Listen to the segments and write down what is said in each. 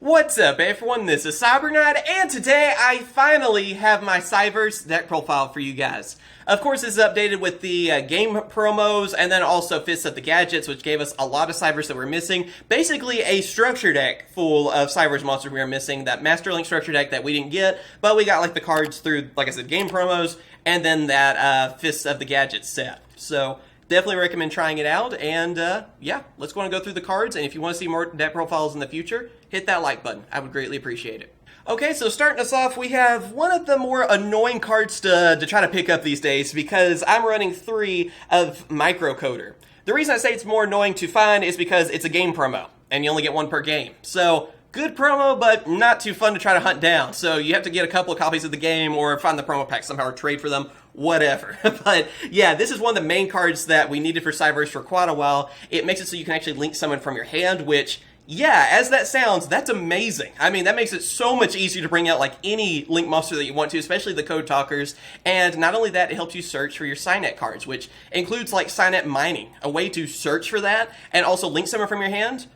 What's up everyone, this is Cyberknight, and today I finally have my CYBERSE deck profile for you guys. Of course, this is updated with the game promos, and then also Fists of the Gadgets, which gave us a lot of CYBERSE that we're missing. Basically, a structure deck full of CYBERSE monsters we were missing, that Master Link structure deck that we didn't get, but we got like the cards through, like I said, game promos, and then that Fists of the Gadgets set. So, definitely recommend trying it out, and yeah, let's go and go through the cards, and if you want to see more deck profiles in the future, hit that like button. I would greatly appreciate it. Okay, so starting us off, we have one of the more annoying cards to try to pick up these days, because I'm running 3 of Microcoder. The reason I say it's more annoying to find is because it's a game promo, and you only get 1 per game. So, good promo, but not too fun to try to hunt down. So you have to get a couple of copies of the game, or find the promo pack somehow, or trade for them, whatever. But yeah, this is one of the main cards that we needed for CYBERSE for quite a while. It makes it so you can actually link someone from your hand, which, yeah, as that sounds, that's amazing. I mean, that makes it so much easier to bring out like any Link monster that you want to, especially the Code Talkers. And not only that, it helps you search for your Cynet cards, which includes like Cynet mining, a way to search for that, and also link someone from your hand.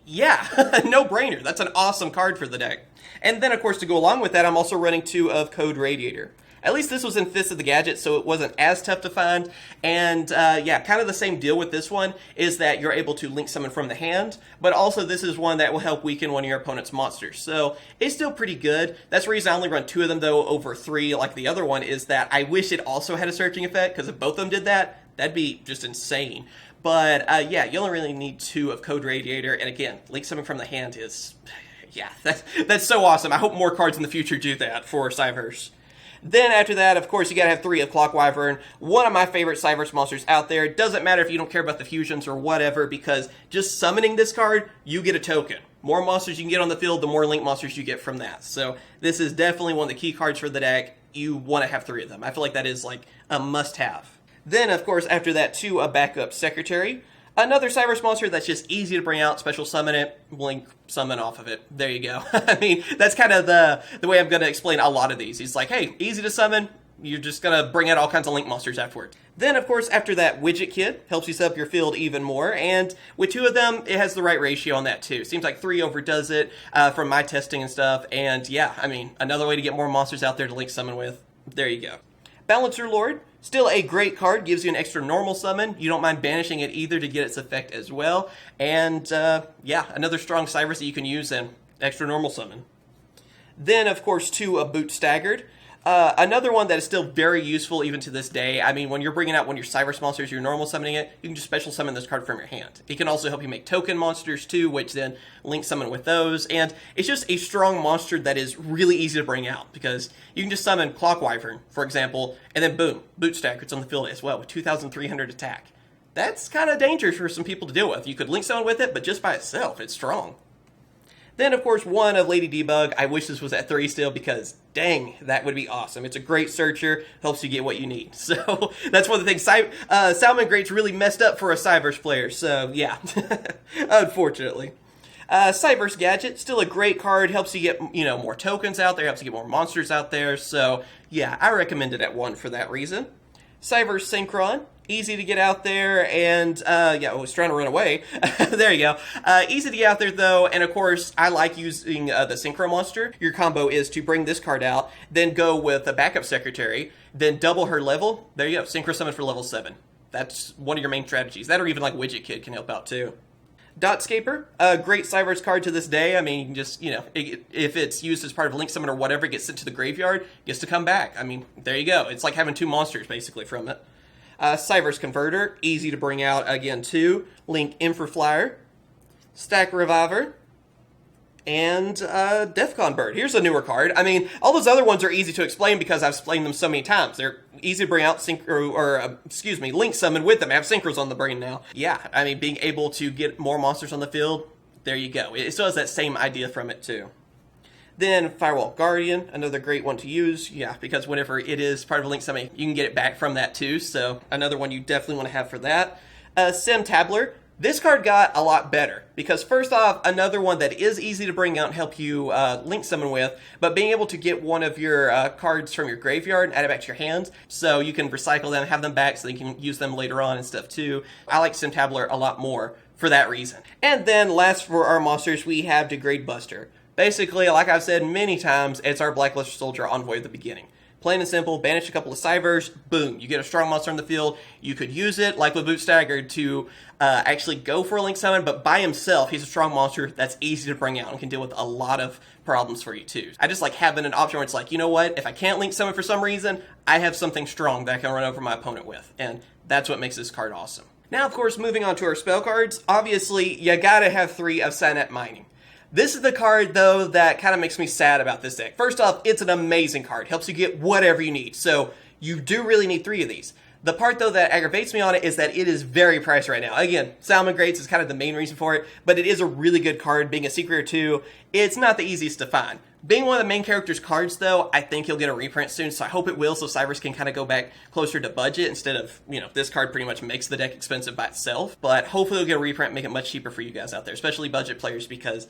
Yeah, no brainer. That's an awesome card for the deck. And then, of course, to go along with that, I'm also running 2 of Code Radiator. At least this was in Fists of the Gadget, so it wasn't as tough to find. And yeah, kind of the same deal with this one is that you're able to link someone from the hand, but also this is one that will help weaken one of your opponent's monsters. So it's still pretty good. That's the reason I only run 2 of them though over 3 like the other one, is that I wish it also had a searching effect, because if both of them did that, that'd be just insane. But yeah, you only really need 2 of Code Radiator, and again, link someone from the hand is, yeah, that's so awesome. I hope more cards in the future do that for CYBERSE. Then after that, of course, you gotta have 3 of Clock Wyvern, one of my favorite CYBERSE monsters out there. It doesn't matter if you don't care about the fusions or whatever, because just summoning this card, you get a token. More monsters you can get on the field, the more Link monsters you get from that. So this is definitely one of the key cards for the deck. You want to have 3 of them. I feel like that is like a must-have. Then, of course, after that, 2 of Backup Secretary. Another CYBERSE monster that's just easy to bring out, special summon it, blink summon off of it. There you go. I mean, that's kind of the way I'm going to explain a lot of these. It's like, hey, easy to summon, you're just going to bring out all kinds of Link monsters afterwards. Then, of course, after that, Widget Kid helps you set up your field even more, and with 2 of them, it has the right ratio on that too. Seems like 3 overdoes it from my testing and stuff, and yeah, I mean, another way to get more monsters out there to link summon with. There you go. Balancer Lord, still a great card, gives you an extra normal summon. You don't mind banishing it either to get its effect as well. And yeah, another strong CYBERSE that you can use and extra normal summon. Then, of course, 2 of Boot Staggered. Another one that is still very useful even to this day. I mean, when you're bringing out one of your CYBERSE monsters, you're normal summoning it, you can just special summon this card from your hand. It can also help you make token monsters too, which then link summon with those. And it's just a strong monster that is really easy to bring out, because you can just summon Clock Wyvern, for example, and then boom, Boot Staggered's on the field as well with 2,300 attack. That's kind of dangerous for some people to deal with. You could link summon with it, but just by itself, it's strong. Then, of course, 1 of Lady Debug. I wish this was at 3 still, because, dang, that would be awesome. It's a great searcher, helps you get what you need. So, that's one of the things. Salmon Great's really messed up for a CYBERSE player, so, yeah. Unfortunately. CYBERSE Gadget, still a great card, helps you get, you know, more tokens out there, helps you get more monsters out there, so, yeah, I recommend it at 1 for that reason. CYBERSE Synchron, easy to get out there, and, yeah, I was trying to run away. There you go. Easy to get out there, though, and of course, I like using the Synchro monster. Your combo is to bring this card out, then go with a Backup Secretary, then double her level. There you go, Synchro Summon for level 7. That's one of your main strategies. That, or even like Widget Kid can help out, too. Dotscaper, a great CYBERSE card to this day. I mean, just, you know, if it's used as part of Link Summon or whatever, it gets sent to the graveyard, gets to come back. I mean, there you go. It's like having 2 monsters, basically, from it. CYBERSE Converter, easy to bring out again too. Link Infraflyer, Stack Reviver, and Defcon Bird. Here's a newer card. I mean, all those other ones are easy to explain because I've explained them so many times. They're easy to bring out Link Summon with them. I have Synchros on the brain now. Yeah, I mean, being able to get more monsters on the field, there you go. It still has that same idea from it too. Then Firewall Guardian, another great one to use, yeah, because whenever it is part of a Link Summon, you can get it back from that too, so another one you definitely want to have for that. Sim Tabler, this card got a lot better, because first off, another one that is easy to bring out and help you Link Summon with, but being able to get one of your cards from your graveyard and add it back to your hand, so you can recycle them, have them back so you can use them later on and stuff too. I like Sim Tabler a lot more for that reason. And then last for our monsters, we have Degrade Buster. basically, like I've said many times, it's our Blackluster Soldier Envoy at the beginning. Plain and simple, banish a couple of Cyberse, boom, you get a strong monster in the field. You could use it, like with Boot Staggered, to actually go for a Link Summon, but by himself, he's a strong monster that's easy to bring out and can deal with a lot of problems for you too. I just like having an option where it's like, you know what, if I can't Link Summon for some reason, I have something strong that I can run over my opponent with, and that's what makes this card awesome. Now, of course, moving on to our spell cards, obviously, you gotta have 3 of Cyberknight Mining. This is the card, though, that kind of makes me sad about this deck. First off, it's an amazing card. Helps you get whatever you need. So you do really need 3 of these. The part, though, that aggravates me on it is that it is very priced right now. Again, Salmon Greats is kind of the main reason for it, but it is a really good card. Being a secret or 2, it's not the easiest to find. Being one of the main character's cards, though, I think he'll get a reprint soon, so I hope it will, so CYBERSE can kind of go back closer to budget instead of, this card pretty much makes the deck expensive by itself. But hopefully he'll get a reprint and make it much cheaper for you guys out there, especially budget players, because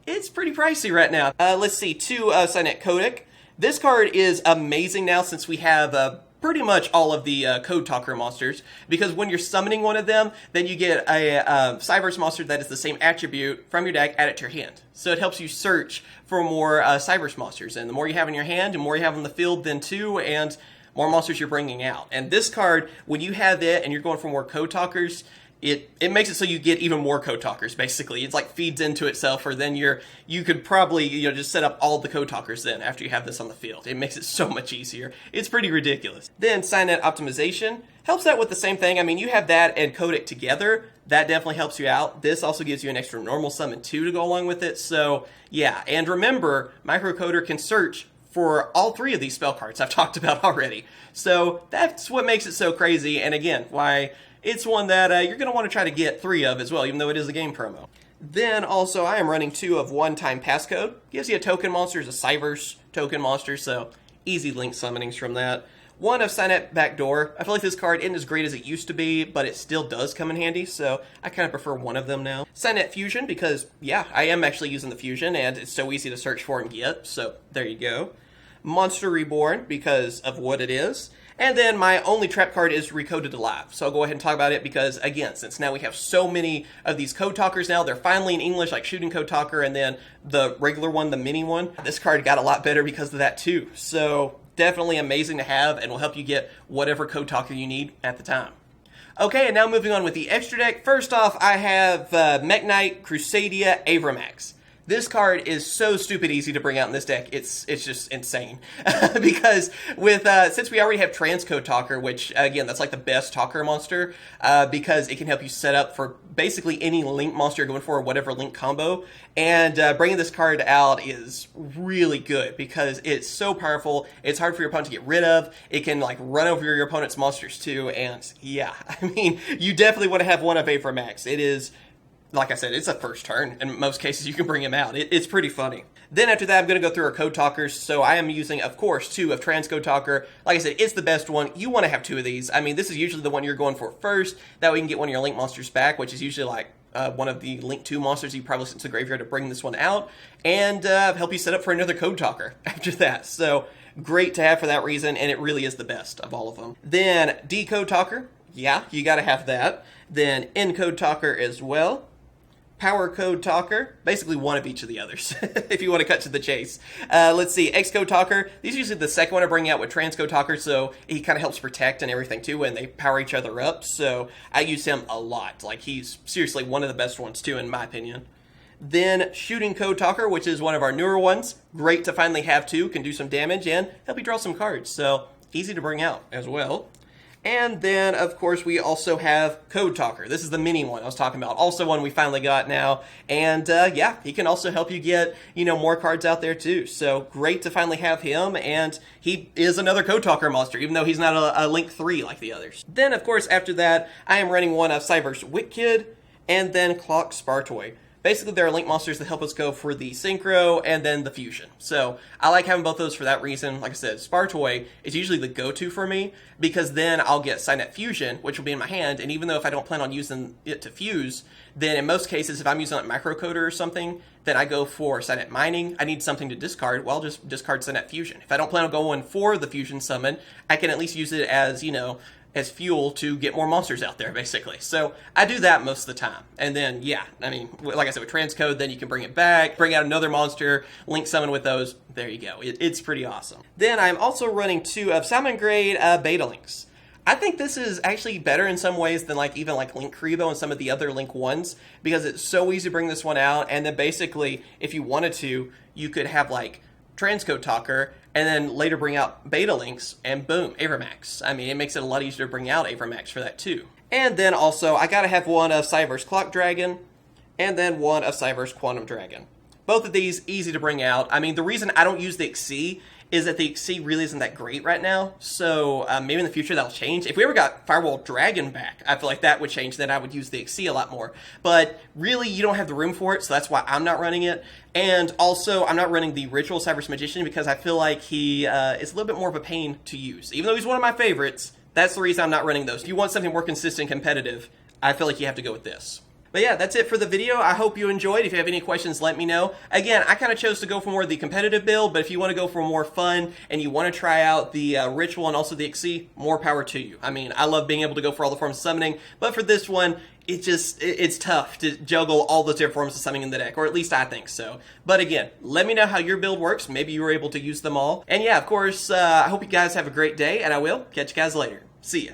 it's pretty pricey right now. Let's see, 2 Cyberknight Codec. This card is amazing now since we have pretty much all of the Code Talker monsters, because when you're summoning one of them, then you get a CYBERSE monster that is the same attribute from your deck, add it to your hand. So it helps you search for more CYBERSE monsters, and the more you have in your hand, the more you have in the field then too, and more monsters you're bringing out. And this card, when you have it and you're going for more Code Talkers, it makes it so you get even more Code Talkers, basically. It's like feeds into itself, or then you could probably just set up all the Code Talkers then after you have this on the field. It makes it so much easier. It's pretty ridiculous. Then Cyberknight Optimization helps out with the same thing. I mean, you have that and Codec together. That definitely helps you out. This also gives you an extra normal summon too to go along with it. So yeah, and remember, Microcoder can search for all 3 of these spell cards I've talked about already. So that's what makes it so crazy, and again, why it's one that you're going to want to try to get 3 of as well, even though it is a game promo. Then also, I am running 2 of One-Time Passcode. Gives you a token monster, as a CYBERSE token monster, so easy link summonings from that. 1 of Cyberknight Backdoor. I feel like this card isn't as great as it used to be, but it still does come in handy, so I kind of prefer 1 of them now. Cyberknight Fusion, because, yeah, I am actually using the Fusion, and it's so easy to search for and get, so there you go. Monster Reborn, because of what it is. And then my only trap card is Recoded Alive. So I'll go ahead and talk about it because, again, since now we have so many of these Code Talkers now, they're finally in English, like Shooting Code Talker, and then the regular one, the mini one. This card got a lot better because of that too. So definitely amazing to have, and will help you get whatever Code Talker you need at the time. Okay, and now moving on with the extra deck. First off, I have Mech Knight, Crusadia, Avramax. This card is so stupid easy to bring out in this deck. It's just insane. Because with since we already have Transcode Talker, which again, that's like the best Talker monster, because it can help you set up for basically any Link monster you're going for, or whatever Link combo. And bringing this card out is really good because it's so powerful. It's hard for your opponent to get rid of. It can like run over your opponent's monsters too. And yeah, I mean, you definitely want to have 1 of Avramax. It is, like I said, it's a first turn. In most cases, you can bring him out. It's pretty funny. Then after that, I'm going to go through our Code Talkers. So I am using, of course, 2 of Transcode Talker. Like I said, it's the best one. You want to have 2 of these. I mean, this is usually the one you're going for first. That way you can get one of your Link monsters back, which is usually like one of the Link 2 monsters you probably sent to the graveyard to bring this one out. And help you set up for another Code Talker after that. So great to have for that reason, and it really is the best of all of them. Then Decode Talker. Yeah, you got to have that. Then Encode Talker as well. Power Code Talker, basically 1 of each of the others, if you want to cut to the chase. Let's see, Xcode Talker, these are usually the second one I bring out with Transcode Talker, so he kind of helps protect and everything too, and they power each other up, so I use him a lot. Like, he's seriously one of the best ones too, in my opinion. Then Shooting Code Talker, which is one of our newer ones. Great to finally have 2, can do some damage, and help you draw some cards, so easy to bring out as well. And then, of course, we also have Code Talker. This is the mini one I was talking about. Also one we finally got now. And, yeah, he can also help you get, more cards out there, too. So, great to finally have him. And he is another Code Talker monster, even though he's not a Link 3 like the others. Then, of course, after that, I am running 1 of CYBERSE Witkid, and then Clock Spartoy. Basically, there are Link monsters that help us go for the Synchro and then the Fusion. So, I like having both those for that reason. Like I said, Spartoy is usually the go-to for me, because then I'll get Cyberknight Fusion, which will be in my hand, and even though if I don't plan on using it to fuse, then in most cases, if I'm using like Microcoder or something, then I go for Cyberknight Mining. I need something to discard, well, I'll just discard Cyberknight Fusion. If I don't plan on going for the Fusion summon, I can at least use it as, as fuel to get more monsters out there, basically. So I do that most of the time. And then, yeah, I mean, like I said, with transcode, then you can bring it back, bring out another monster, link summon with those. There you go. It's pretty awesome. Then I'm also running 2 of Salmon Grade beta links. I think this is actually better in some ways than even Link Kuriboh and some of the other Link ones, because it's so easy to bring this one out, and then basically, if you wanted to, you could have Transcode Talker, and then later bring out beta links, and boom, Avermax. I mean, it makes it a lot easier to bring out Avermax for that too. And then also, I gotta have one of CYBERSE Clock Dragon, and then one of CYBERSE Quantum Dragon. Both of these, easy to bring out. I mean, the reason I don't use the XC is that the XC really isn't that great right now, so maybe in the future that'll change. If we ever got Firewall Dragon back, I feel like that would change, then I would use the XC a lot more. But really, you don't have the room for it, so that's why I'm not running it. And also, I'm not running the Ritual CYBERSE Magician because I feel like he is a little bit more of a pain to use. Even though he's one of my favorites, that's the reason I'm not running those. If you want something more consistent and competitive, I feel like you have to go with this. But yeah, that's it for the video. I hope you enjoyed. If you have any questions, let me know. Again, I kind of chose to go for more of the competitive build, but if you want to go for more fun and you want to try out the Ritual and also the XC, more power to you. I mean, I love being able to go for all the forms of summoning, but for this one, it's tough to juggle all those different forms of summoning in the deck, or at least I think so. But again, let me know how your build works. Maybe you were able to use them all. And yeah, of course, I hope you guys have a great day, and I will catch you guys later. See ya.